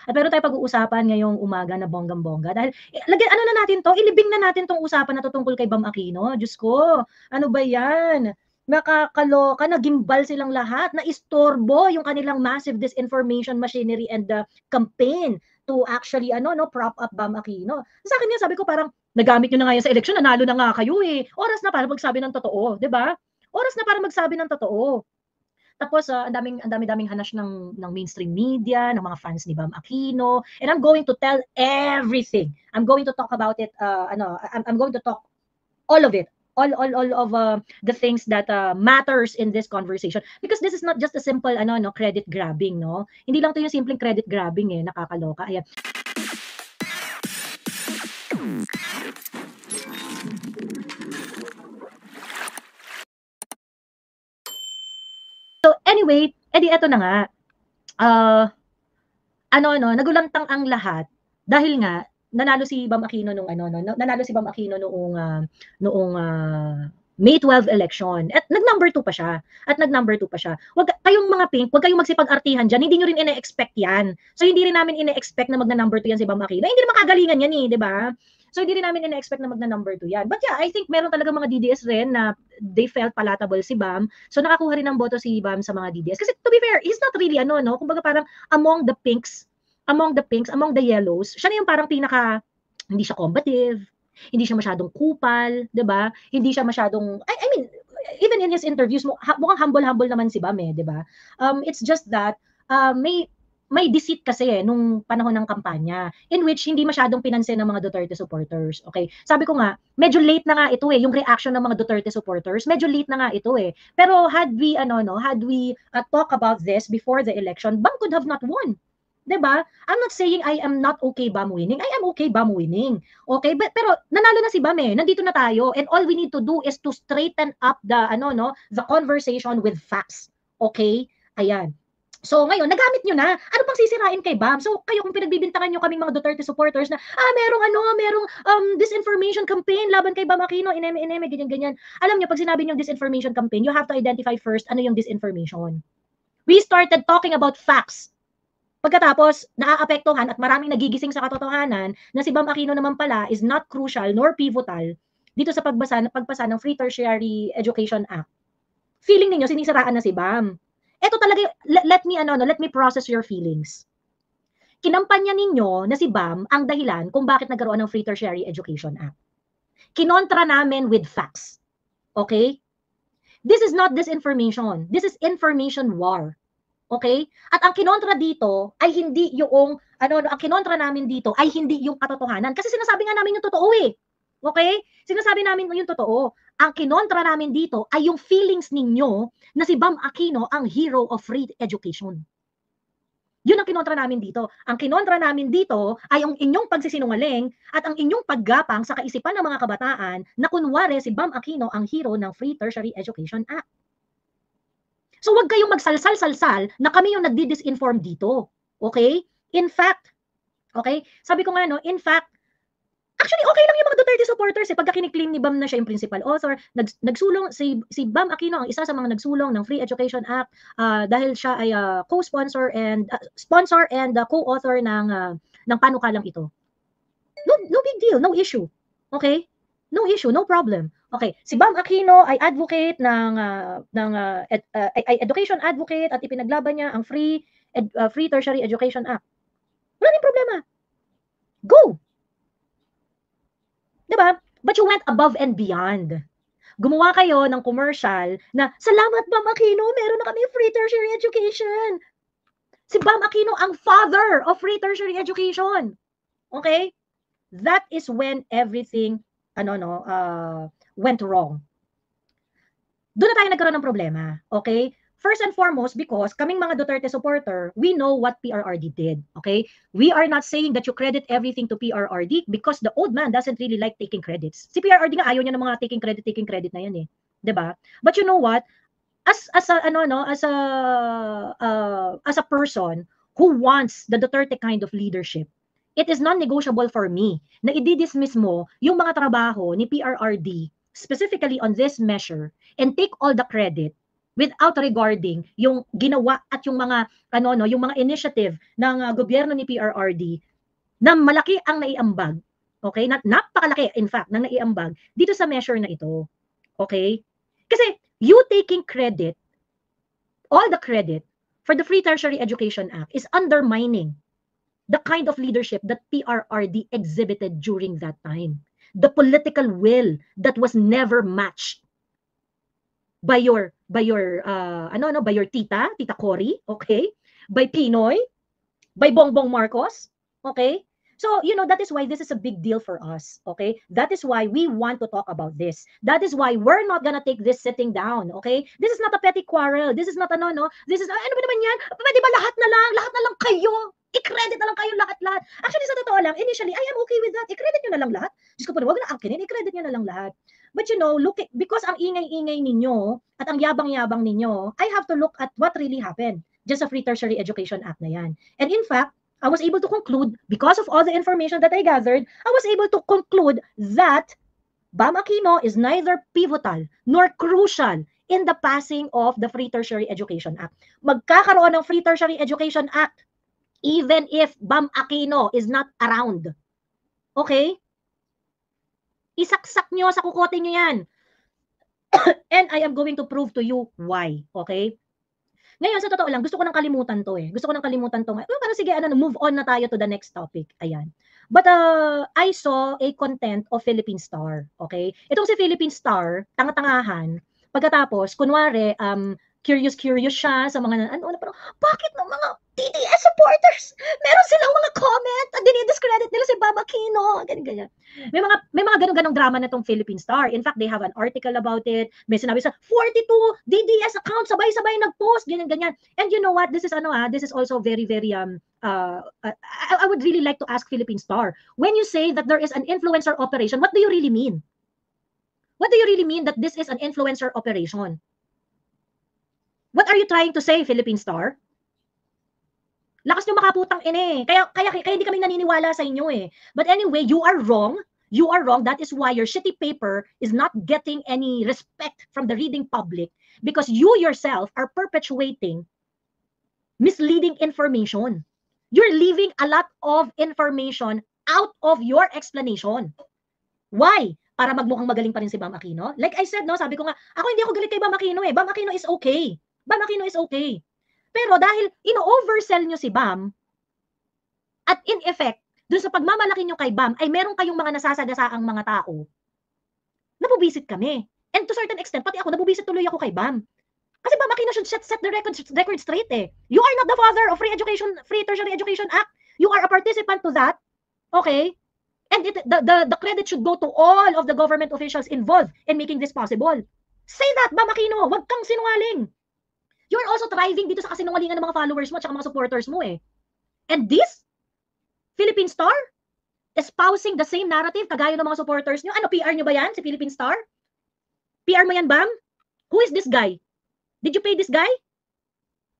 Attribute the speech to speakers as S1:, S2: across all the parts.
S1: At meron tayong pag-uusapan ngayong umaga na bonggang-bongga dahil lagyan ano na natin 'to, ilibing na natin 'tong usapan na 'to tungkol kay Bam Aquino. Diyos ko, ano ba 'yan? Nakakaloka, nagimbal silang lahat, naistorbo yung kanilang massive disinformation machinery and campaign to actually prop up Bam Aquino. Sa akin yan, sabi ko parang nagamit nyo na nga yan sa eleksyon, nanalo na nga kayo eh. Oras na para magsabi ng totoo, 'di ba? Oras na para magsabi ng totoo. Tapos ang dami-daming hanas ng mainstream media, ng mga fans ni Bam Aquino, and I'm going to tell everything. I'm going to talk about it I'm going to talk all of it. All of the things that matters in this conversation, because this is not just a simple credit grabbing, no? Hindi lang 'to yung simpleng credit grabbing eh, nakakaloka. Ayan. So anyway, edi eto na nga. Nagulantang ang lahat dahil nga nanalo si Bam Aquino noong May 12 election. At nag-number 2 pa siya. Wag kayong mga pink, wag kayong magsipag-artihan diyan. Hindi niyo rin ine-expect 'yan. So hindi rin namin ine-expect na magna-number 2 'yan si Bam Aquino. Hindi naman kagalingan 'yan eh, 'di ba? So hindi rin namin ine-expect na magna-number 2 'yan. But yeah, I think meron talaga mga DDS rin na they felt palatable si Bam. So nakakuha rin ng boto si Bam sa mga DDS. Kasi to be fair, he's not really kumbaga parang among the the yellows, siya na yung parang hindi siya combative, hindi siya masyadong kupal, 'di ba? Hindi siya masyadong I mean, even in his interviews mukhang humble naman si Bam eh, 'di ba? It's just that may deceit kasi nung panahon ng kampanya in which hindi masyadong pinansin ng mga Duterte supporters. Okay? Sabi ko nga, medyo late na nga ito eh, yung reaction ng mga Duterte supporters, medyo late na nga ito eh. Pero had we talk about this before the election, Bam could have not won. 'Di ba? I'm not saying I am not okay Bam winning. I am okay Bam winning. Okay? Pero nanalo na si Bam eh. Nandito na tayo, and all we need to do is to straighten up the conversation with facts. Okay? Ayan. So ngayon, nagamit nyo na. Ano pang sisirain kay Bam? So kayo kung pinagbibintangan nyo kaming mga Duterte supporters na merong disinformation campaign laban kay Bam Aquino, ineme, ganyan. Alam nyo, pag sinabi nyo disinformation campaign, you have to identify first ano yung disinformation. We started talking about facts. Pagkatapos, naaapektuhan at maraming nagigising sa katotohanan na si Bam Aquino naman pala is not crucial nor pivotal dito sa pagpasa ng Free Tertiary Education Act. Feeling ninyo sinisiraan na si Bam. Ito talaga, let me process your feelings. Kinampanya ninyo na si Bam ang dahilan kung bakit nagkaroon ng Free Tertiary Education Act. Kinontra namin with facts. Okay? This is not disinformation. This is information war. Okay? At ang kinontra dito ay hindi yung ang kinontra namin dito ay hindi yung katotohanan, kasi sinasabi nga namin yung totoo eh. Okay? Sinasabi namin yung totoo. Ang kinontra namin dito ay yung feelings ninyo na si Bam Aquino ang hero of free education. Yun ang kinontra namin dito. Ang kinontra namin dito ay ang inyong pagsisinungaling at ang inyong paggapang sa kaisipan ng mga kabataan na kunwari si Bam Aquino ang hero ng Free Tertiary Education Act. So wag kayong magsalsal-salsal na kami yung nagdi-disinform dito. Okay? In fact, okay? Sabi ko nga in fact, actually okay lang yung mga Duterte supporters eh, pagka kiniklaim ni Bam na siya yung principal author. Nagsulong si Bam Aquino ang isa sa mga nagsulong ng Free Education Act dahil siya ay co-sponsor and sponsor and co-author ng panukalang ito. No big deal, no issue. Okay? No issue, no problem. Okay, si Bam Aquino ay advocate education advocate at ipinaglaban niya ang Free Tertiary Education Act. Wala din problema. Go. 'Di ba? But you went above and beyond. Gumawa kayo ng commercial na salamat Bam Aquino, meron na kami free tertiary education. Si Bam Aquino ang father of free tertiary education. Okay? That is when everything went wrong. Doon na tayo nagkaroon ng problema. Okay? First and foremost, because kaming mga Duterte supporter, we know what PRRD did. Okay? We are not saying that you credit everything to PRRD because the old man doesn't really like taking credits. Si PRRD nga ayaw niya ng mga taking credit na yan eh. 'Di ba? But you know what? As a person who wants the Duterte kind of leadership, it is non-negotiable for me na i-dismiss mo yung mga trabaho ni PRRD specifically on this measure and take all the credit without regarding yung ginawa at yung mga yung mga initiative ng gobyerno ni PRRD na malaki ang naiambag, okay? Napakalaki in fact ng naiambag dito sa measure na ito. Okay? Kasi you taking credit, all the credit for the Free Tertiary Education Act is undermining the kind of leadership that PRRD exhibited during that time. The political will that was never matched by your by your tita Cory, okay? By Pinoy, by Bongbong Marcos, okay? So, that is why this is a big deal for us, okay? That is why we want to talk about this. That is why we're not gonna take this sitting down, okay? This is not a petty quarrel. This is not this is, ano ba naman yan? Pwede ba lahat na lang kayo? I-credit na lang kayo lahat-lahat. Actually, sa totoo lang, initially, I am okay with that. I-credit nyo na lang lahat. Diyos ko po, huwag na akinin, i-credit nyo na lang lahat. But look, because ang ingay-ingay ninyo at ang yabang-yabang ninyo, I have to look at what really happened just sa Free Tertiary Education Act na yan. And in fact, I was able to conclude, because of all the information that I gathered, I was able to conclude that Bam Aquino is neither pivotal nor crucial in the passing of the Free Tertiary Education Act. Magkakaroon ng Free Tertiary Education Act even if Bam Aquino is not around. Okay? Isaksak nyo sa kukote nyo yan. And I am going to prove to you why. Okay? Ngayon, sa totoo lang, gusto ko nang kalimutan to eh. Gusto ko nang kalimutan to. Pero sige, move on na tayo to the next topic. Ayan. But I saw a content of Philippine Star. Okay? Itong si Philippine Star, tanga-tangahan, pagkatapos, kunwari, curious siya sa mga, pero bakit ng mga TDS supporters, meron silang mga comment at dinidiscredit nila si Bam Aquino, ganyan. May mga ganong drama na tong Philippine Star. In fact, they have an article about it. May sinabi sa 42 DDS accounts sabay-sabay nag-post, ganyan. And you know what? This is this is also very very I would really like to ask Philippine Star. When you say that there is an influencer operation, what do you really mean? What do you really mean that this is an influencer operation? What are you trying to say, Philippine Star? Lakas nyo makaputang ine. Kaya hindi kami naniniwala sa inyo eh. But anyway, you are wrong. You are wrong. That is why your shitty paper is not getting any respect from the reading public because you yourself are perpetuating misleading information. You're leaving a lot of information out of your explanation. Why? Para magmukhang magaling pa rin si Bam Aquino? Like I said, sabi ko nga, hindi ako galit kay Bam Aquino eh. Bam Aquino is okay. Bam Aquino is okay. Pero dahil ino-oversell nyo si Bam, at in effect, dun sa pagmamalaki nyo kay Bam, ay meron kayong mga nasasagasaang mga tao, nabubisit kami. And to certain extent, pati ako, nabubisit tuloy ako kay Bam. Kasi Bam Aquino should set the record straight eh. You are not the father of Free Tertiary Education Act. You are a participant to that. Okay? And the credit should go to all of the government officials involved in making this possible. Say that, Bam Aquino. Huwag kang sinungaling. You're also thriving dito sa kasinungalingan ng mga followers mo at mga supporters mo eh. And this, Philippine Star, espousing the same narrative kagaya ng mga supporters nyo. PR nyo ba yan, si Philippine Star? PR mo yan, Bam? Who is this guy? Did you pay this guy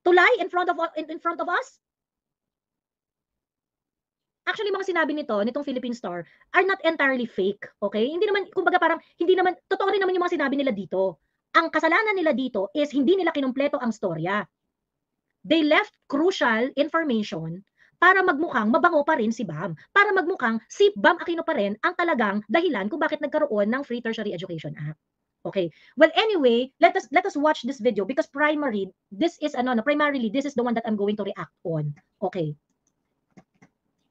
S1: to lie in front of us? Actually, mga sinabi nitong Philippine Star are not entirely fake, okay? Hindi naman, kumbaga parang, totoo rin naman yung mga sinabi nila dito. Ang kasalanan nila dito is hindi nila kinumpleto ang storya. They left crucial information para magmukhang mabango pa rin si Bam. Para magmukhang si Bam Aquino pa rin ang talagang dahilan kung bakit nagkaroon ng Free Tertiary Education Act. Okay. Well, anyway, let us watch this video because primarily this is the one that I'm going to react on. Okay.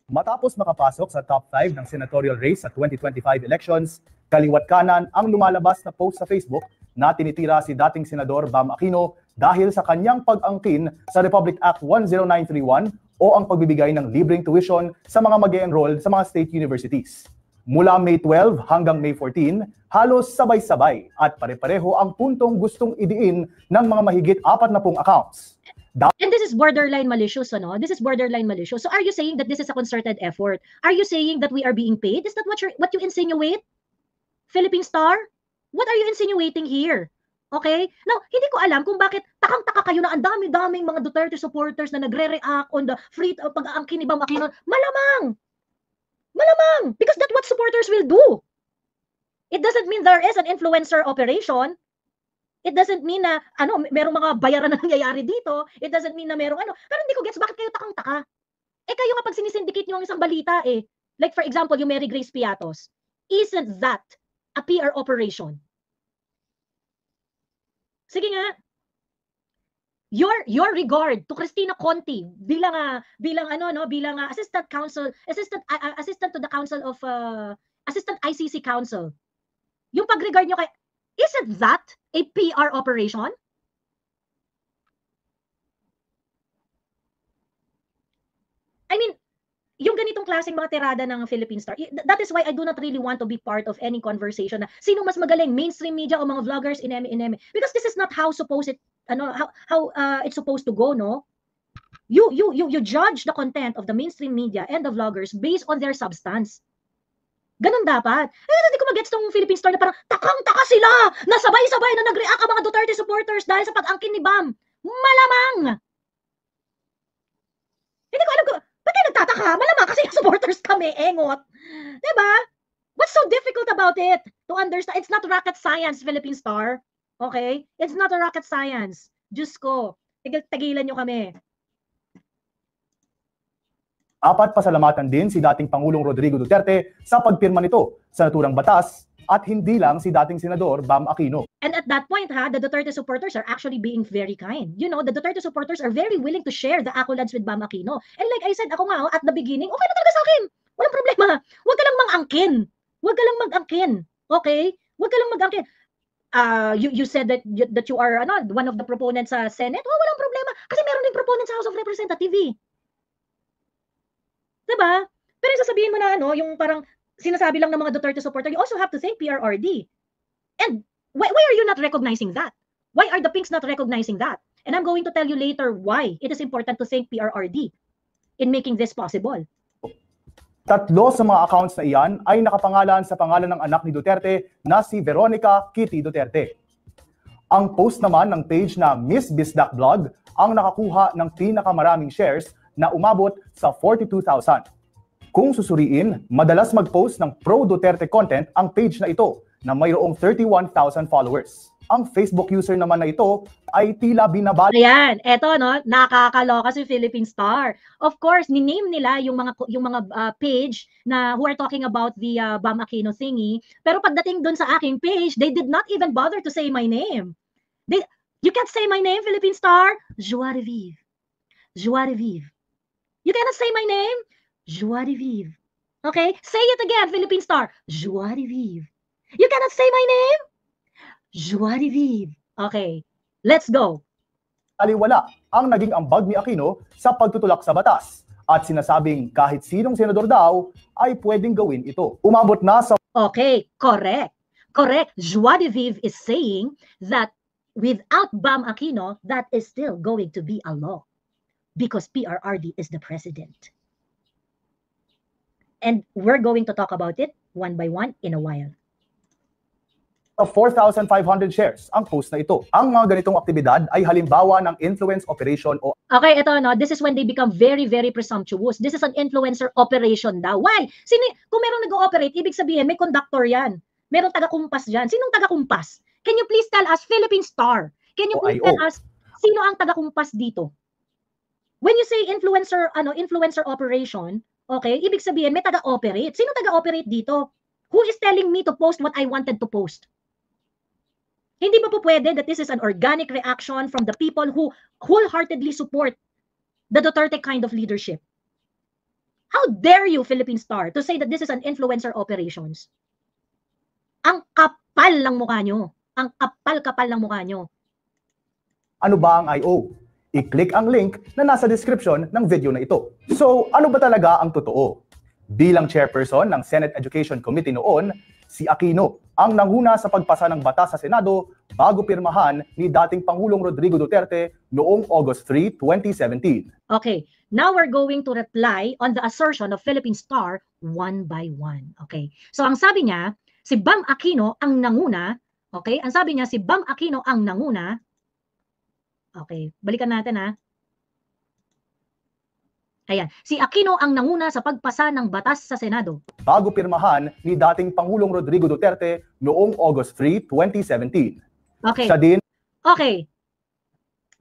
S2: Matapos makapasok sa top 5 ng senatorial race sa 2025 elections, kaliwat kanan ang lumalabas na post sa Facebook na tinitira si dating Senador Bam Aquino dahil sa kanyang pag-angkin sa Republic Act 10931 o ang pagbibigay ng libreng tuition sa mga mag-e-enroll sa mga state universities. Mula May 12 hanggang May 14, halos sabay-sabay at pare-pareho ang puntong gustong idiin ng mga mahigit 40 accounts.
S1: And this is borderline malicious, This is borderline malicious. So are you saying that this is a concerted effort? Are you saying that we are being paid? Is that what you insinuate? Philippine Star? What are you insinuating here? Okay? Now, hindi ko alam kung bakit takang-taka kayo na ang dami-daming mga Duterte supporters na nagre-react on the free pag-aangkin ni Bam Aquino. Malamang! Because that's what supporters will do. It doesn't mean there is an influencer operation. It doesn't mean na, merong mga bayaran na nangyayari dito. It doesn't mean na merong Pero hindi ko gets, bakit kayo takang-taka? Kayo nga pag sinisindicate nyo ang isang balita Like for example, yung Mary Grace Piatos. Isn't that a PR operation? Sige nga. Your regard to Cristina Conti bilang assistant to the council of assistant ICC council. Yung pag-regard nyo kay, isn't that a PR operation? I mean, yung ganitong klaseng mga tirada ng Philippine Star, that is why I do not really want to be part of any conversation na sino mas magaling, mainstream media o mga vloggers, ineme. Because this is not how it's supposed to go, no? You judge the content of the mainstream media and the vloggers based on their substance. Ganun dapat. Hindi ko magets tong Philippine Star na parang takang-taka sila, nasabay-sabay na nag-react ang mga Duterte supporters dahil sa pag-angkin ni Bam. Malamang! Hindi ko alam kung ba't kayo nagtataka? Malamang kasi yung supporters kami, engot. Diba? What's so difficult about it? To understand, it's not rocket science, Philippine Star. Okay? It's not a rocket science. Diyos ko, tagilan nyo kami.
S2: Apat, pasalamatan din si dating Pangulong Rodrigo Duterte sa pagpirma nito sa naturang batas at hindi lang si dating Senador Bam Aquino.
S1: And at that point, the Duterte supporters are actually being very kind. You know, the Duterte supporters are very willing to share the accolades with Bam Aquino. And like I said, ako nga, at the beginning, okay na talaga sa akin. Walang problema. Huwag ka lang mag-angkin. Huwag ka lang mag-angkin. Okay? Huwag ka lang mag-angkin. You said that you are one of the proponents sa Senate. Oh, walang problema. Kasi meron din proponents sa House of Representatives. Diba? Pero yung sasabihin mo na yung parang sinasabi lang ng mga Duterte supporter, you also have to thank PRRD. And why are you not recognizing that? Why are the Pinks not recognizing that? And I'm going to tell you later why it is important to thank PRRD in making this possible.
S2: Tatlo sa mga accounts na iyan ay nakapangalan sa pangalan ng anak ni Duterte na si Veronica Kitty Duterte. Ang post naman ng page na Miss Bisdak Blog ang nakakuha ng pinakamaraming shares na umabot sa 42,000. Kung susuriin, madalas mag-post ng pro-Duterte content ang page na ito na mayroong 31,000 followers. Ang Facebook user naman na ito ay tila binabali.
S1: Ayan, eto nakakaloka si Philippine Star. Of course, ni-name nila yung mga page na who are talking about the Bam Aquino thingy. Pero pagdating dun sa aking page, they did not even bother to say my name. You can't say my name, Philippine Star. Joie de vivre. Joie de vivre. You cannot say my name. Joie de vivre. Okay? Say it again, Philippine Star. Joie de vivre. You cannot say my name. Joie de vivre. Okay. Let's go.
S2: Aliwala ang naging ambag ni Aquino sa pagtutulak sa batas at sinasabing kahit sinong senador daw ay pwedeng gawin ito. Umabot na sa...
S1: Okay, correct. Correct. Joie de vivre is saying that without Bam Aquino, that is still going to be a law. Because PRRD is the president. And we're going to talk about it one by one in a while.
S2: 4,500 shares ang post na ito. Ang mga ganitong aktibidad ay halimbawa ng influence operation o...
S1: Okay, ito this is when they become very, very presumptuous. This is an influencer operation daw. Why? Kung merong nag-ooperate, ibig sabihin may conductor yan. Merong taga-kumpas dyan. Sinong taga-kumpas? Can you please tell us, Philippine Star? Can you please tell us, sino ang taga-kumpas dito? When you say influencer operation, okay, ibig sabihin may taga-operate. Sino taga-operate dito? Who is telling me to post what I wanted to post? Hindi ba po pwede that this is an organic reaction from the people who wholeheartedly support the Duterte kind of leadership? How dare you, Philippine Star, to say that this is an influencer operations? Ang kapal lang mukha nyo. Ang kapal-kapal lang mukha nyo.
S2: Ano ba ang I.O.? I-click ang link na nasa description ng video na ito. So, ano ba talaga ang totoo? Bilang chairperson ng Senate Education Committee noon, si Aquino ang nanguna sa pagpasa ng batas sa Senado bago pirmahan ni dating Pangulong Rodrigo Duterte noong August 3, 2017.
S1: Okay, now we're going to reply on the assertion of Philippine Star one by one. Okay, so ang sabi niya, si Bam Aquino ang nanguna. Okay, ang sabi niya, si Bam Aquino ang nanguna. Okay, balikan natin Ayan, si Aquino ang nanguna sa pagpasa ng batas sa Senado.
S2: Bago pirmahan ni dating Pangulong Rodrigo Duterte noong August 3, 2017.
S1: Okay,
S2: Siya din
S1: Okay.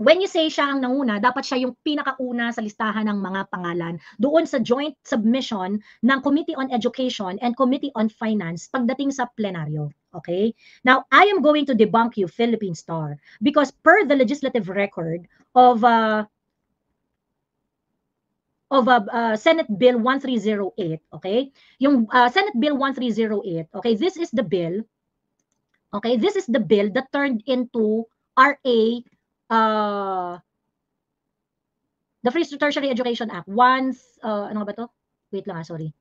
S1: When you say siya ang nanguna, dapat siya yung pinakauna sa listahan ng mga pangalan doon sa joint submission ng Committee on Education and Committee on Finance pagdating sa plenaryo. Okay? Now, I am going to debunk you, Philippine Star, because per the legislative record of Senate Bill 1308, okay? Yung Senate Bill 1308, okay, this is the bill, okay, this is the bill that turned into RA, the Free Tertiary Education Act, ano ba to? Wait lang, sorry.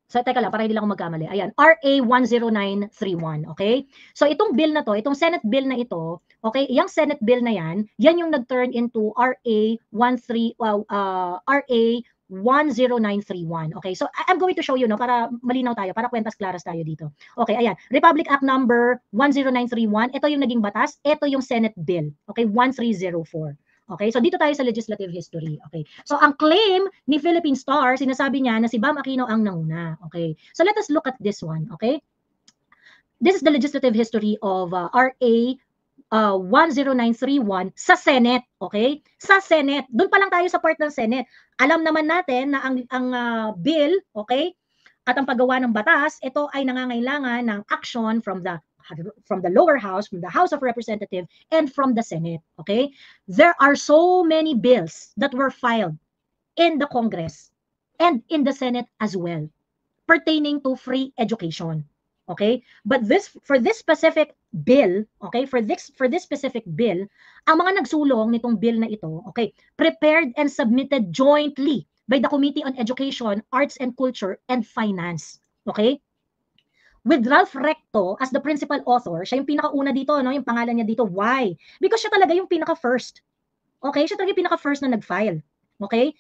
S1: So, teka lang, para hindi lang ako magkamali. Ayan, RA 10931, okay? So, itong bill na to, itong Senate bill na ito, okay, yung Senate bill na yan yung nag-turn into RA 10931. Okay, so I'm going to show you, no, para malinaw tayo, para kwentas claras tayo dito. Okay, ayan, Republic Act number 10931, ito yung naging batas, ito yung Senate bill, okay, 1304. Okay, so dito tayo sa legislative history. Okay, so ang claim ni Philippine Star, sinasabi niya na si Bam Aquino ang nanguna. Okay, so let us look at this one. Okay, this is the legislative history of RA 10931 sa Senate. Okay, sa Senate. Doon pa lang tayo sa part ng Senate. Alam naman natin na ang bill, okay, at ang paggawa ng batas, ito ay nangangailangan ng action from the lower house, from the House of Representatives, and from the Senate. Okay? There are so many bills that were filed in the Congress and in the Senate as well pertaining to free education. Okay? But for this specific bill, okay, for this specific bill, ang mga nagsulong nitong bill na ito, okay, prepared and submitted jointly by the Committee on Education, Arts and Culture, and Finance. Okay? With Ralph Recto as the principal author, siya yung pinakauna dito, no? Yung pangalan niya dito. Why? Because siya talaga yung pinaka-first. Okay? Siya talaga yung pinaka-first na nag-file. Okay?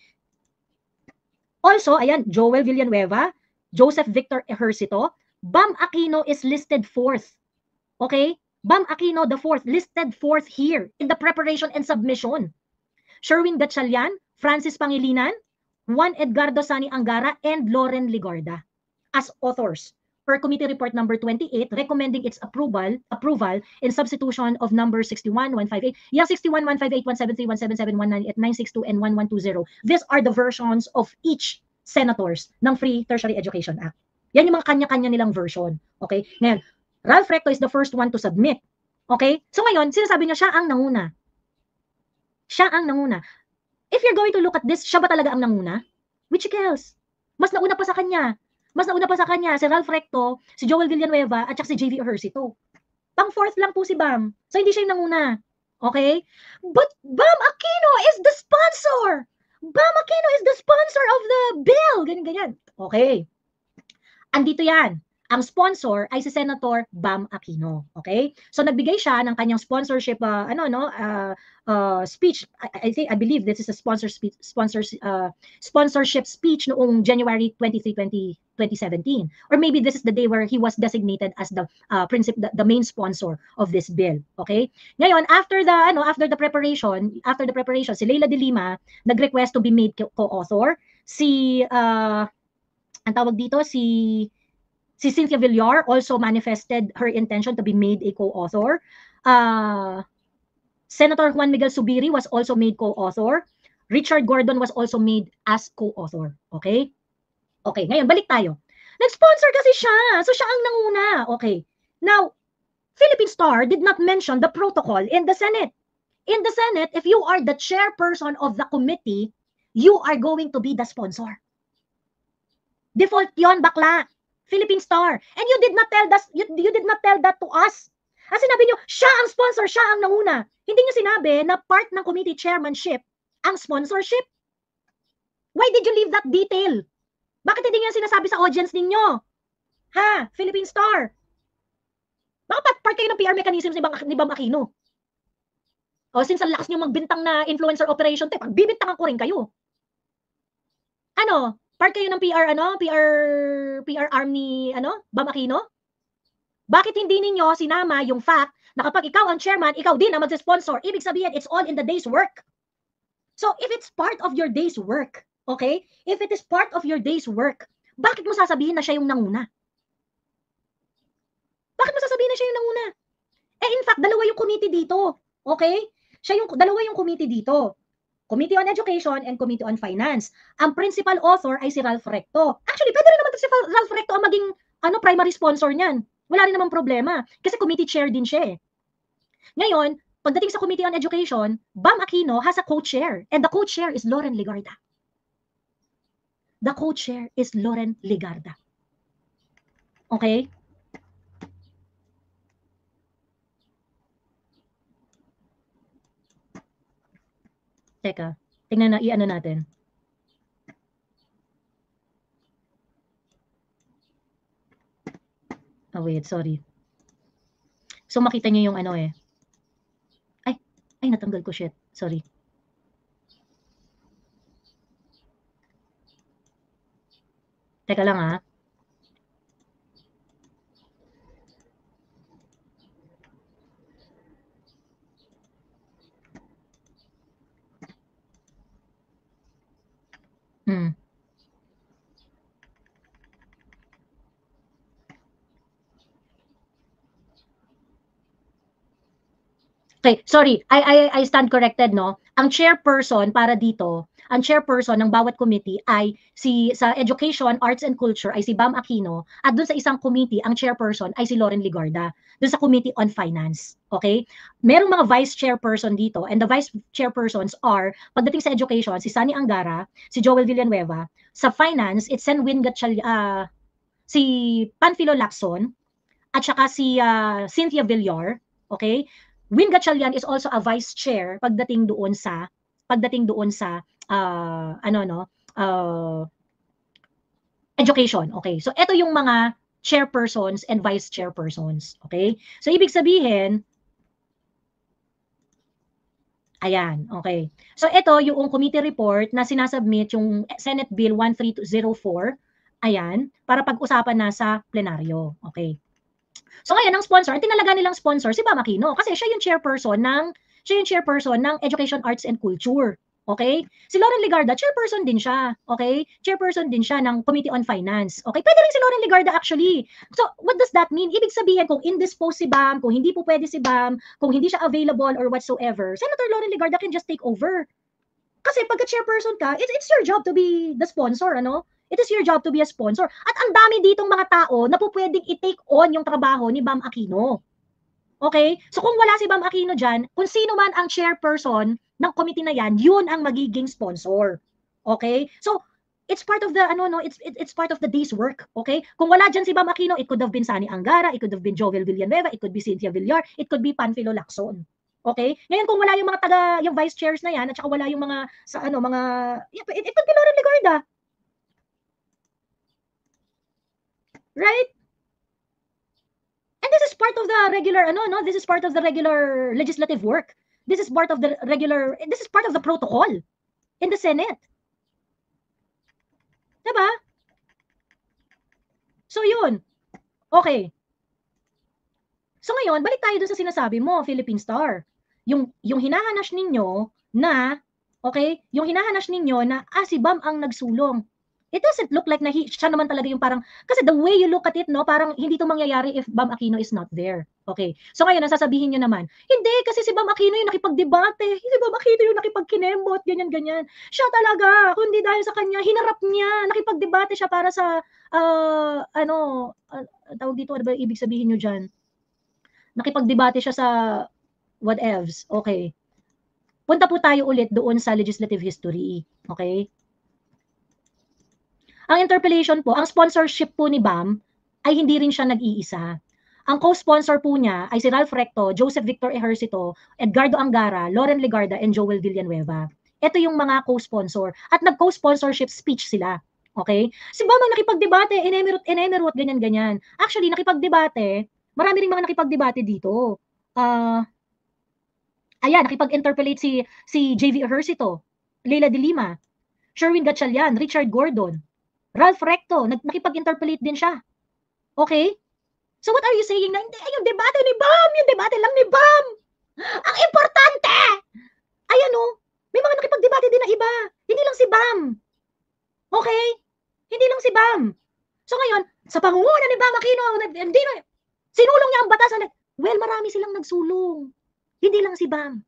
S1: Also, ayan, Joel Villanueva, Joseph Victor Ejercito, Bam Aquino is listed fourth. Okay? Bam Aquino, the fourth, listed fourth here in the preparation and submission. Sherwin Gatchalian, Francis Pangilinan, Juan Edgardo Sani Angara, and Loren Ligarda as authors per Committee Report number 28 recommending its approval in substitution of number 61-158, yung 61-158-173-177-198, 962, and 1120. These are the versions of each senators ng Free Tertiary Education Act. Yan yung mga kanya-kanya nilang version. Okay? Ngayon, Ralph Recto is the first one to submit. Okay? So ngayon, sinasabi niya siya ang nanguna. Siya ang nanguna. If you're going to look at this, siya ba talaga ang nanguna? Which else? Mas nauna pa sa kanya. Mas nauna pa sa kanya si Ralph Recto, si Joel Villanueva, at saka si J.V. Ejercito. Pang fourth lang po si Bam. So hindi siya yung nanguna. Okay? But Bam Aquino is the sponsor. Bam Aquino is the sponsor of the bill. Ganyan. Okay. Andito yan. Ang sponsor ay si Senator Bam Aquino. Okay? So nagbigay siya ng kanyang sponsorship speech. I believe this is a sponsorship speech noong January 23, 2017. Or maybe this is the day where he was designated as the main sponsor of this bill. Okay? Ngayon, after the preparation, si Leila de Lima nag-request to be made co-author. Ang tawag dito, si Cynthia Villar also manifested her intention to be made a co-author. Senator Juan Miguel Zubiri was also made co-author. Richard Gordon was also made as co-author. Okay? Okay, ngayon balik tayo. Nag-sponsor kasi siya. So siya ang nanguna. Okay. Now, Philippine Star did not mention the protocol in the Senate. In the Senate, if you are the chairperson of the committee, you are going to be the sponsor. Default yon, bakla. Philippine Star. And you did not tell that to us. Ang sinabi niyo, siya ang sponsor, siya ang nanguna. Hindi niyo sinabi na part ng committee chairmanship ang sponsorship. Why did you leave that detail? Bakit hindi niyo sinasabi sa audience ninyo? Ha? Philippine Star. Bakit part kayo ng PR mechanisms ni Bam Aquino? O since ang lakas niyo magbintang na influencer operation, pagbibintangan ko rin kayo. Ano? Part kayo ng PR arm ni Bam Aquino? Bakit hindi ninyo sinama yung fact na kapag ikaw ang chairman, ikaw din ang mag-sponsor? Ibig sabihin, it's all in the day's work. So, if it's part of your day's work, Okay? If it is part of your day's work, bakit mo sasabihin na siya yung nanguna? Bakit mo sasabihin na siya yung nanguna? Eh, in fact, dalawa yung committee dito. Okay? Dalawa yung committee dito. Committee on Education and Committee on Finance. Ang principal author ay si Ralph Recto. Actually, pwede rin naman si Ralph Recto ang maging primary sponsor niyan. Wala rin naman problema. Kasi committee chair din siya eh. Ngayon, pagdating sa Committee on Education, Bam Aquino has a co-chair. And the co-chair is Loren Legarda. The co-chair is Loren Legarda. Okay? Teka, tingnan na, i-ano natin. Oh, wait, sorry. So, makita niyo yung ano eh. Ay, natanggal ko, shit. Sorry. Teka lang ah. Okay, sorry. I stand corrected, no? Ang chairperson para dito, ang chairperson ng bawat committee ay sa Education, Arts and Culture ay si Bam Aquino at dun sa isang committee, ang chairperson ay si Loren Legarda dun sa Committee on Finance. Okay? Merong mga vice chairperson dito and the vice chairpersons are, pagdating sa Education, si Sunny Angara, si Joel Villanueva. Sa Finance, it's Senwin Gatchalian, si Panfilo Lacson, at saka si Cynthia Villar. Okay? Win Gatchalian is also a vice chair pagdating doon sa education. Okay. So ito yung mga chairpersons and vice chairpersons. Okay? So ibig sabihin, ayan, okay. So ito yung committee report na sinasubmit yung Senate Bill 13204. Ayan, para pag-usapan na sa plenaryo. Okay. So ngayon, ang sponsor, tinalaga nilang sponsor si Bam Aquino kasi siya yung chairperson ng Education, Arts and Culture. Okay? Si Loren Legarda, chairperson din siya. Okay? Chairperson din siya ng Committee on Finance. Okay? Pwede rin si Loren Legarda actually. So, what does that mean? Ibig sabihin, kung indisposed si Bam, kung hindi po pwede si Bam, kung hindi siya available or whatsoever, Senator Loren Legarda can just take over. Kasi pagka chairperson ka, it's your job to be the sponsor, ano? It is your job to be a sponsor. At ang dami ditong mga tao na po pwedeng i-take on yung trabaho ni Bam Aquino. Okay? So kung wala si Bam Aquino dyan, kung sino man ang chairperson ng committee na yan, yun ang magiging sponsor. Okay? So, it's part of the it's part of the day's work. Okay? Kung wala dyan si Bam Aquino, it could have been Sunny Angara, it could have been Joel Villanueva, it could be Cynthia Villar, it could be Panfilo Lacson. Okay? Ngayon kung wala yung mga yung vice chairs na yan at saka wala yung mga it could be Loren Legarda. Right? And this is part of the regular this is part of the regular legislative work. This is part of the protocol in the Senate. Diba? So yun. Okay. So ngayon, balik tayo dun sa sinasabi mo, Philippine Star. Yung hinahanas ninyo na, okay, yung hinahanas ninyo na, si Bam ang nagsulong. It doesn't look like na siya naman talaga yung parang, kasi the way you look at it, no, parang hindi ito mangyayari if Bam Aquino is not there. Okay. So ngayon, nasasabihin nyo naman, hindi, kasi si Bam Aquino yung nakipagdebate, si Bam Aquino yung nakipagkinembot, ganyan-ganyan. Siya talaga, kundi dahil sa kanya, hinarap niya, nakipagdebate siya para sa, tawag dito, ano ba ibig sabihin nyo dyan? Nakipagdebate siya sa whatevs. Okay. Punta po tayo ulit doon sa legislative history. Okay? Ang interpellation po, ang sponsorship po ni Bam ay hindi rin siya nag-iisa. Ang co-sponsor po niya ay si Ralph Recto, Joseph Victor Ejercito, Edgardo Angara, Loren Legarda, and Joel Villanueva. Ito yung mga co-sponsor. At nag-co-sponsorship speech sila. Okay? Si Bam ang nakipagdebate, enemerot, ganyan-ganyan. Actually, nakipagdebate, marami ring mga nakipagdebate dito. Nakipag-interpellate si JV Ejercito, Leila de Lima, Sherwin Gatchalian, Richard Gordon, Ralph Recto, nakipag-interpellate din siya. Okay? So what are you saying na hindi, yung debate ni Bam, yung debate lang ni Bam. Ang importante! May mga nakipag-debate din na iba. Hindi lang si Bam. BAM. So ngayon, sa pangunguna ni BAM Aquino, sinulong niya ang batas. Well, marami silang nagsulong. Hindi lang si BAM.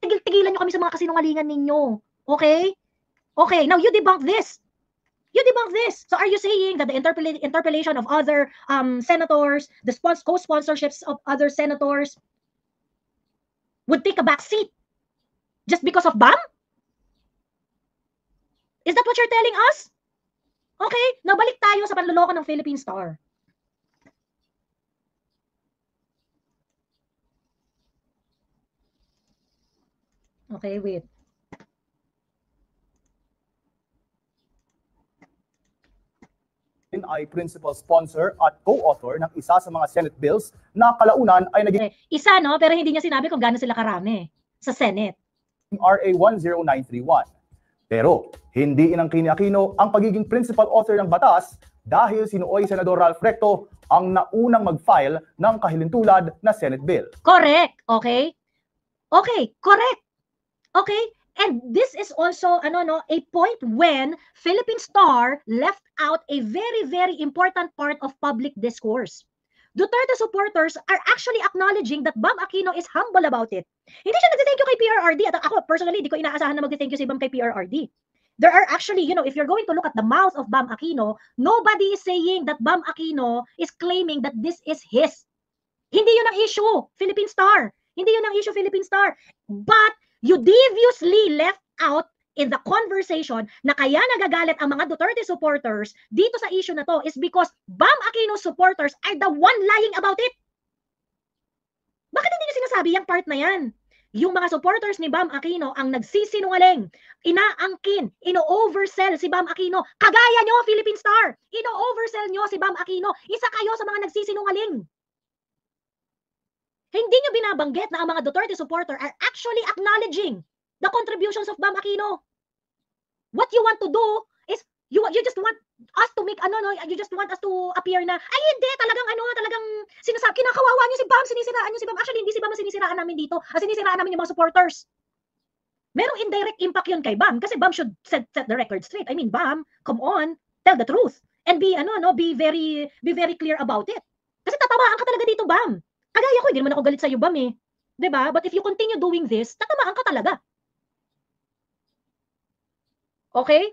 S1: Tigil-tigilan nyo kami sa mga kasinungalingan ninyo. Okay? Okay, now you debunk this. You debunk this. So are you saying that the interpellation of other senators, the co-sponsorships of other senators would take a back seat just because of BAM? Is that what you're telling us? Okay, now balik tayo sa panloloko ng Philippine Star. Okay, wait.
S2: Ay principal sponsor at co-author ng isa sa mga Senate bills na kalaunan ay naging
S1: isa, no? Pero hindi niya sinabi kung gaano sila karami sa Senate.
S2: RA 10931. Pero hindi inangkin ni Aquino ang pagiging principal author ng batas dahil sinuoy Senador Ralph Recto ang naunang mag-file ng kahilintulad na Senate bill.
S1: Correct, okay? Okay, correct. Okay? And this is also a point when Philippine Star left out a very, very important part of public discourse. Duterte supporters are actually acknowledging that Bam Aquino is humble about it. Hindi siya nag-thank you kay PRRD. At ako, personally, di ko inaasahan na mag-thank you si Bam kay PRRD. There are actually, if you're going to look at the mouth of Bam Aquino, nobody is saying that Bam Aquino is claiming that this is his. Hindi yun ang issue, Philippine Star. Hindi yun ang issue, Philippine Star. But you deviously left out in the conversation na kaya nagagalit ang mga Duterte supporters dito sa issue na to is because Bam Aquino supporters are the one lying about it. Bakit hindi niyo sinasabi yung part na yan? Yung mga supporters ni Bam Aquino ang nagsisinungaling, inaangkin, ino-oversell si Bam Aquino. Kagaya nyo, Philippine Star, ino-oversell nyo si Bam Aquino. Isa kayo sa mga nagsisinungaling. Hindi nyo binabanggit na ang mga Duterte supporter are actually acknowledging the contributions of Bam Aquino. What you want to do is you just want us to make you just want us to appear na ay hindi talagang sinasabi kinakawawa niyo si Bam, sinisiraan niyo si Bam. Actually hindi si Bam sinisiraan namin dito, sinisiraan namin yung mga supporters. Merong indirect impact yun kay Bam kasi Bam should set the record straight. I mean, Bam, come on, tell the truth and be very clear about it. Kasi tatamaan ka talaga dito, Bam. Kagaya ko, hindi naman ako galit sa iyo, Bam eh. 'Di ba? But if you continue doing this, tatamaan ka talaga. Okay?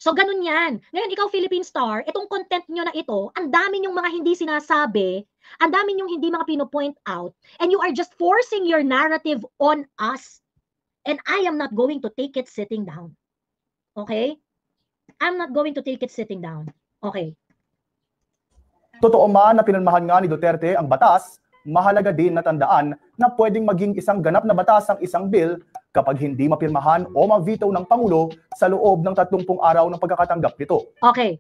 S1: So, ganun yan. Ngayon, ikaw, Philippine Star, itong content nyo na ito, ang dami nyong mga hindi sinasabi, ang dami nyong hindi mga pinopoint out, and you are just forcing your narrative on us. And I am not going to take it sitting down. Okay? I'm not going to take it sitting down. Okay.
S2: Totoo man na pinanmahan nga ni Duterte ang batas, mahalaga din na tandaan na pwedeng maging isang ganap na batas ang isang bill kapag hindi mapirmahan o ma-veto ng Pangulo sa loob ng 30 araw ng pagkakatanggap nito.
S1: Okay.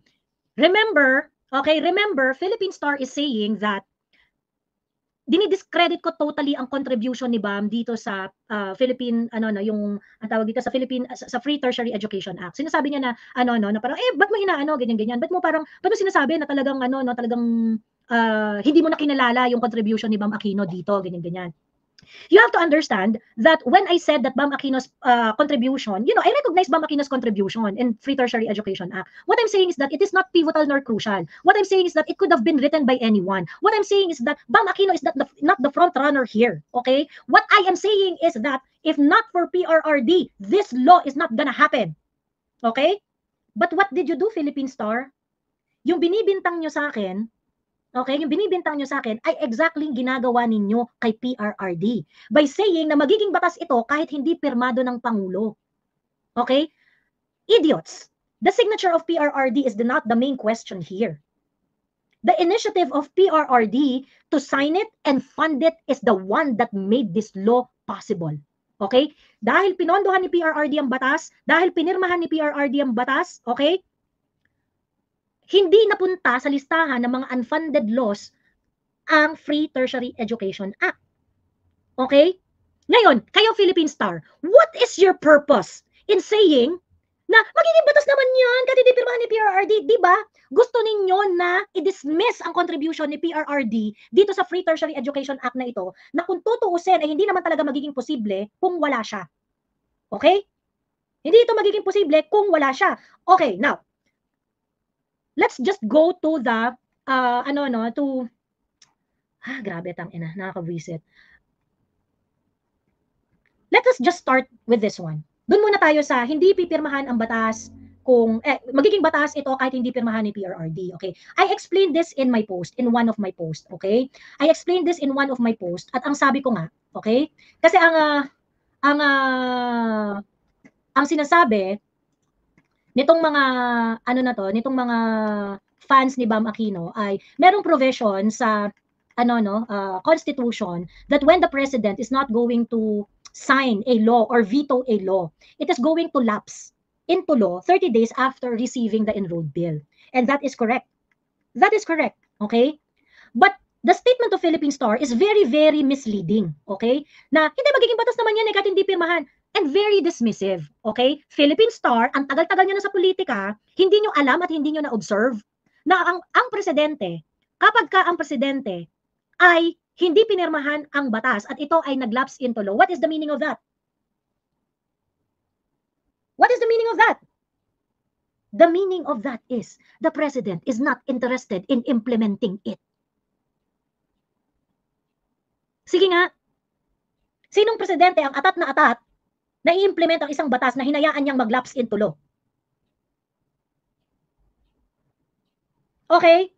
S1: Remember, Philippine Star is saying that dinidiscredit ko totally ang contribution ni Bam dito sa Philippine yung ang tawag dito sa Free Tertiary Education Act. Sinasabi niya na na parang ba't mo ganyan. Ba't mo sinasabi na talagang hindi mo na kinalala yung contribution ni Bam Aquino dito, ganyan. You have to understand that when I said that Bam Aquino's contribution, I recognize Bam Aquino's contribution in Free Tertiary Education Act. What I'm saying is that it is not pivotal nor crucial. What I'm saying is that it could have been written by anyone. What I'm saying is that Bam Aquino is not the front runner here. Okay? What I am saying is that if not for PRRD, this law is not gonna happen. Okay? But what did you do, Philippine Star? Yung binibintang nyo sa akin, ay exactly ginagawa ninyo kay PRRD by saying na magiging batas ito kahit hindi pirmado ng Pangulo. Okay? Idiots. The signature of PRRD is not the main question here. The initiative of PRRD to sign it and fund it is the one that made this law possible. Okay? Dahil pinondohan ni PRRD ang batas, dahil pinirmahan ni PRRD ang batas, okay? Hindi napunta sa listahan ng mga unfunded laws ang Free Tertiary Education Act. Okay? Ngayon, kayo Philippine Star, what is your purpose in saying na magiging batas naman yan kahit hindi pirmahan ni PRRD, di ba? Gusto ninyo na i-dismiss ang contribution ni PRRD dito sa Free Tertiary Education Act na ito na kung tutuusin ay hindi naman talaga magiging posible kung wala siya. Okay? Hindi ito magiging posible kung wala siya. Okay, now, let's just go to the, grabe tang ina, nakaka-visit. Let us just start with this one. Doon muna tayo sa hindi pipirmahan ang batas kung magiging batas ito kahit hindi pirmahan ni PRRD, okay? I explained this in my post, in one of my post, okay? I explained this in one of my post at ang sabi ko nga, okay? Kasi ang sinasabi nitong mga nitong mga fans ni Bam Aquino ay merong provision sa constitution that when the president is not going to sign a law or veto a law, it is going to lapse into law 30 days after receiving the enrolled bill. And that is correct. That is correct, okay? But the statement of Philippine Star is very, very misleading, okay? Na hindi magiging batas naman yan kahit hindi pirmahan. And very dismissive, okay? Philippine Star, ang tagal-tagal nyo na sa politika, hindi nyo alam at hindi nyo na-observe na ang presidente, kapag ka ang presidente ay hindi pinirmahan ang batas at ito ay naglapse into law, what is the meaning of that? What is the meaning of that? The meaning of that is the president is not interested in implementing it. Sige nga, sinong presidente ang atat na i-implement ang isang batas na hinayaan niyang maglapse into law? Okay?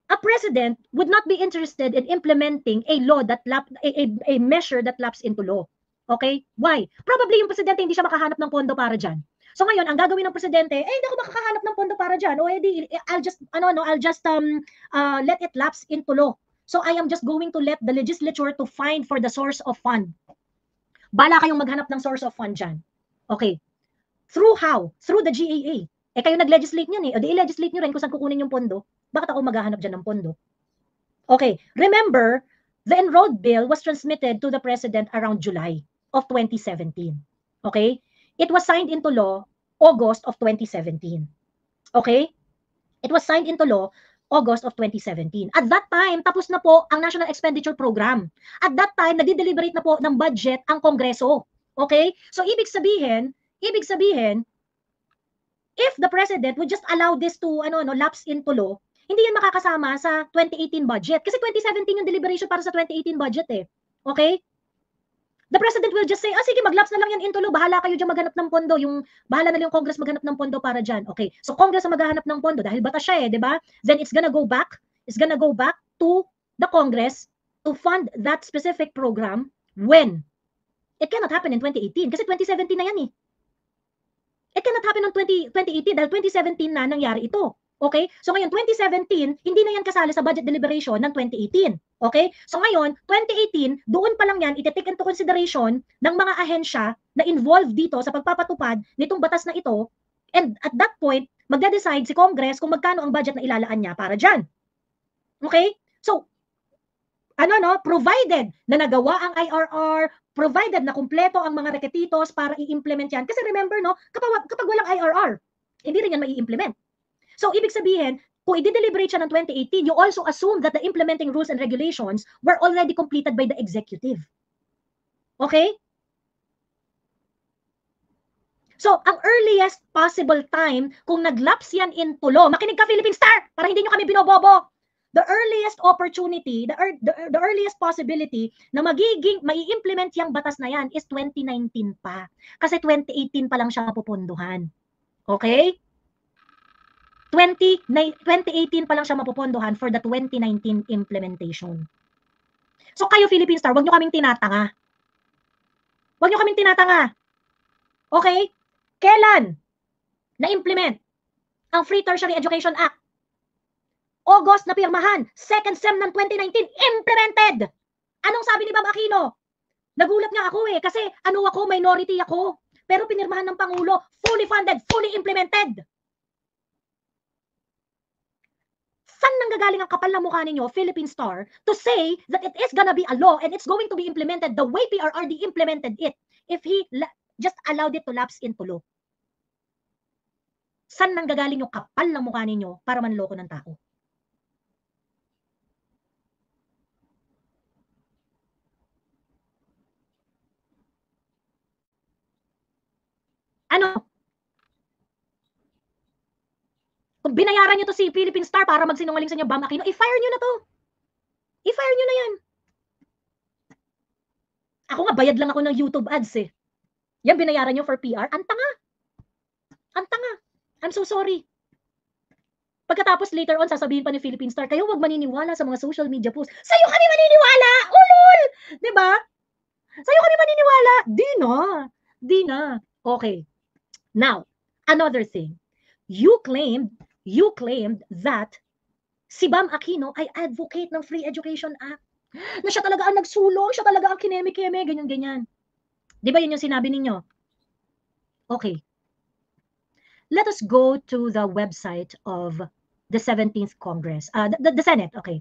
S1: A president would not be interested in implementing a law that a measure that lapsed into law. Okay? Why? Probably yung presidente hindi siya makahanap ng pondo para diyan. So ngayon, ang gagawin ng presidente, hindi ako makakahanap ng pondo para diyan. O edi I'll just let it lapse into law. So I am just going to let the legislature to find for the source of fund. Bala kayong maghanap ng source of fund diyan. Okay. Through how? Through the GAA. Kayo nag-legislate niyan o di i-legislate niyo rin kung saan kukunin yung pondo. Bakit ako maghahanap dyan ng pondo? Okay, remember, the enrolled bill was transmitted to the president around July of 2017. Okay? It was signed into law August of 2017. Okay? It was signed into law August of 2017. At that time, tapos na po ang National Expenditure Program. At that time, nagde-deliberate na po ng budget ang Kongreso. Okay? So, ibig sabihin, if the president would just allow this to lapse into law, hindi yan makakasama sa 2018 budget. Kasi 2017 yung deliberation para sa 2018 budget eh. Okay? The president will just say, sige, mag-lapse na lang yan into law. Bahala kayo dyan maghanap ng pondo. Bahala na lang yung Congress maghanap ng pondo para dyan. Okay? So, Congress ang maghanap ng pondo dahil batas siya di ba? Then it's gonna go back to the Congress to fund that specific program when? It cannot happen in 2018 kasi 2017 na yan eh. It cannot happen in 2018 dahil 2017 na nangyari ito. Okay? So ngayon, 2017, hindi na yan kasali sa budget deliberation ng 2018. Okay? So ngayon, 2018, doon pa lang yan, iti-take into consideration ng mga ahensya na involved dito sa pagpapatupad nitong batas na ito. And at that point, magde-decide si Congress kung magkano ang budget na ilalaan niya para dyan. Okay? So, provided na nagawa ang IRR, provided na kumpleto ang mga requisitos para i-implement yan. Kasi remember, kapag walang IRR, hindi rin yan mai-implement. So, ibig sabihin, kung i-deliberate siya ng 2018, you also assume that the implementing rules and regulations were already completed by the executive. Okay? So, ang earliest possible time, kung nag-lapse yan into law, makinig ka Philippine Star, para hindi nyo kami binobobo. The earliest opportunity, the earliest possibility na mai-implement yung batas na yan is 2019 pa. Kasi 2018 pa lang siya mapupunduhan. Okay? 2018 pa lang siya mapupondohan for the 2019 implementation. So kayo Philippine Star, wag nyo kaming tinatanga. Wag nyo kaming tinatanga. Okay? Kailan na-implement ang Free Tertiary Education Act? August na pirmahan, second sem ng 2019, implemented! Anong sabi ni Bam Aquino? Nagulat nga ako kasi minority ako. Pero pinirmahan ng Pangulo, fully funded, fully implemented. Saan nanggagaling ang kapal na mukha ninyo, Philippine Star, to say that it is gonna be a law and it's going to be implemented the way PRRD implemented it if he just allowed it to lapse into law? Saan nanggagaling yung kapal na mukha ninyo para manloko ng tao? binayaran nyo to si Philippine Star para magsinungaling sa inyo, Bam Aquino, i-fire nyo na to. I-fire nyo na yan. Ako nga, bayad lang ako ng YouTube ads eh. Yan, binayaran nyo for PR? Ang tanga. Ang tanga. I'm so sorry. Pagkatapos later on, sasabihin pa ni Philippine Star, kayo wag maniniwala sa mga social media posts. Sa'yo kami maniniwala! Ulol! Diba? Sa'yo kami maniniwala! Di na. Okay. Now, another thing. You claimed that si Bam Aquino ay advocate ng Free Education Act. Na siya talaga ang nagsulong, siya talaga ang kineme-keme, ganyan-ganyan. Di ba yun yung sinabi ninyo? Okay. Let us go to the website of the 17th Congress, the Senate, okay.